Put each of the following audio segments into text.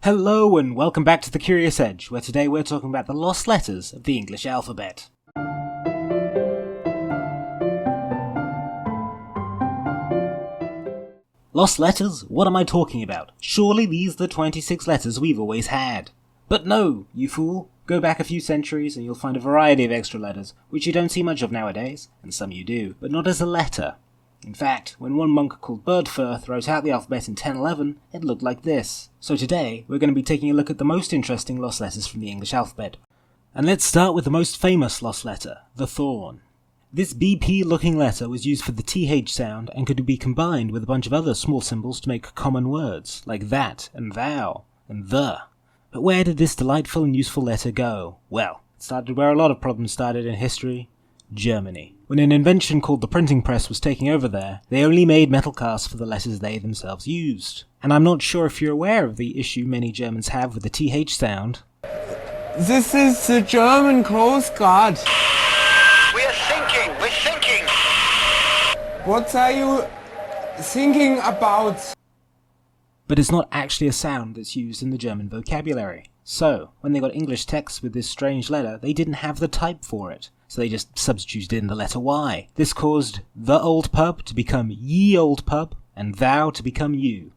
Hello and welcome back to The Curious Edge, where today we're talking about the lost letters of the English alphabet. Lost letters? What am I talking about? Surely these are the 26 letters we've always had. But no, you fool. Go back a few centuries and you'll find a variety of extra letters, which you don't see much of nowadays, and some you do, but not as a letter. In fact, when one monk called Birdfirth wrote out the alphabet in 1011, it looked like this. So today, we're going to be taking a look at the most interesting lost letters from the English alphabet. And let's start with the most famous lost letter, the Thorn. This BP-looking letter was used for the TH sound and could be combined with a bunch of other small symbols to make common words, like that and thou and the. But where did this delightful and useful letter go? Well, it started where a lot of problems started in history. Germany. When an invention called the printing press was taking over there, they only made metal casts for the letters they themselves used. And I'm not sure if you're aware of the issue many Germans have with the TH sound. This is the German Coast Guard. We're thinking. What are you thinking about? But it's not actually a sound that's used in the German vocabulary. So, when they got English texts with this strange letter, they didn't have the type for it. So they just substituted in the letter Y. This caused the old pub to become ye old pub, and thou to become you.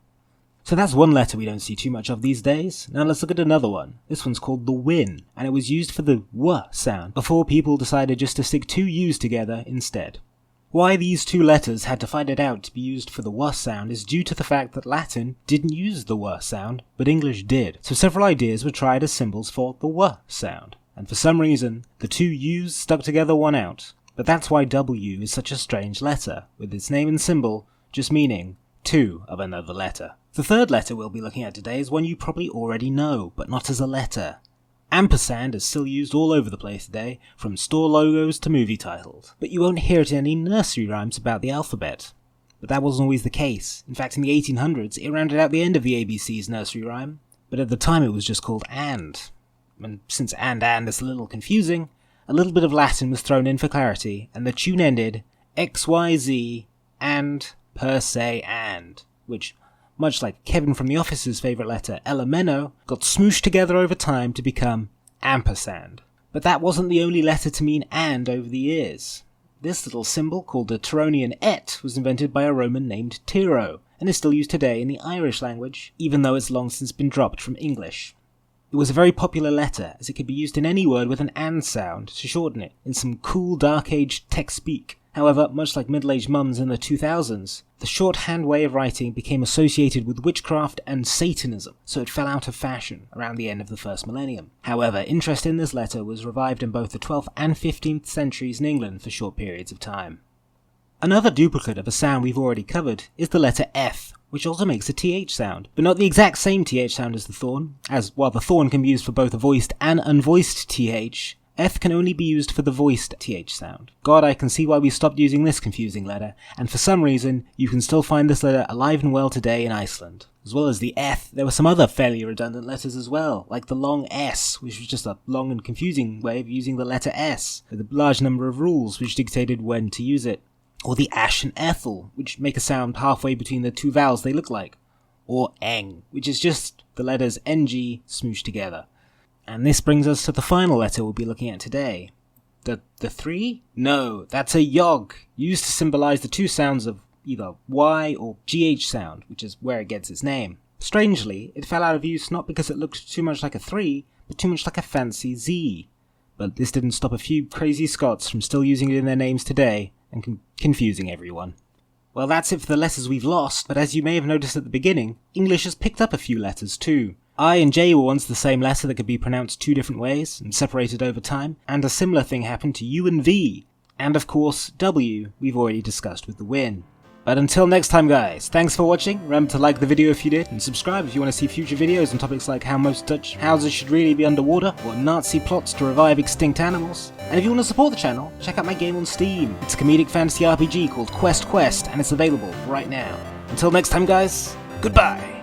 So that's one letter we don't see too much of these days. Now let's look at another one. This one's called the Win, and it was used for the W sound, before people decided just to stick two U's together instead. Why these two letters had to fight it out to be used for the W sound is due to the fact that Latin didn't use the W sound, but English did. So several ideas were tried as symbols for the W sound. And for some reason, the two U's stuck together won out. But that's why W is such a strange letter, with its name and symbol just meaning two of another letter. The third letter we'll be looking at today is one you probably already know, but not as a letter. Ampersand is still used all over the place today, from store logos to movie titles. But you won't hear it in any nursery rhymes about the alphabet. But that wasn't always the case. In fact, in the 1800s, it rounded out the end of the ABC's nursery rhyme, but at the time it was just called and. And since and is a little confusing, a little bit of Latin was thrown in for clarity, and the tune ended XYZ and per se and, which, much like Kevin from The Office's favourite letter, Elemento, got smooshed together over time to become ampersand. But that wasn't the only letter to mean and over the years. This little symbol, called a Tironian et, was invented by a Roman named Tiro, and is still used today in the Irish language, even though it's long since been dropped from English. It was a very popular letter, as it could be used in any word with an and sound to shorten it, in some cool dark age tech speak. However, much like middle-aged mums in the 2000s, the shorthand way of writing became associated with witchcraft and Satanism, so it fell out of fashion around the end of the first millennium. However, interest in this letter was revived in both the 12th and 15th centuries in England for short periods of time. Another duplicate of a sound we've already covered is the letter F, which also makes a TH sound, but not the exact same TH sound as the Thorn, as while the Thorn can be used for both a voiced and unvoiced TH, F can only be used for the voiced TH sound. God, I can see why we stopped using this confusing letter, and for some reason, you can still find this letter alive and well today in Iceland. As well as the F, there were some other fairly redundant letters as well, like the long S, which was just a long and confusing way of using the letter S, with a large number of rules which dictated when to use it. Or the Ash and Ethel, which make a sound halfway between the two vowels they look like. Or Eng, which is just the letters NG smooshed together. And this brings us to the final letter we'll be looking at today. The 3? No, that's a Yog, used to symbolize the two sounds of either Y or GH sound, which is where it gets its name. Strangely, it fell out of use not because it looked too much like a 3, but too much like a fancy Z. But this didn't stop a few crazy Scots from still using it in their names today, and confusing everyone. Well, that's it for the letters we've lost, but as you may have noticed at the beginning, English has picked up a few letters too. I and J were once the same letter that could be pronounced two different ways, and separated over time, and a similar thing happened to U and V. And of course, W, we've already discussed with the Win. But until next time guys, thanks for watching, remember to like the video if you did, and subscribe if you want to see future videos on topics like how most Dutch houses should really be underwater, or Nazi plots to revive extinct animals. And if you want to support the channel, check out my game on Steam. It's a comedic fantasy RPG called Quest, and it's available right now. Until next time guys, goodbye!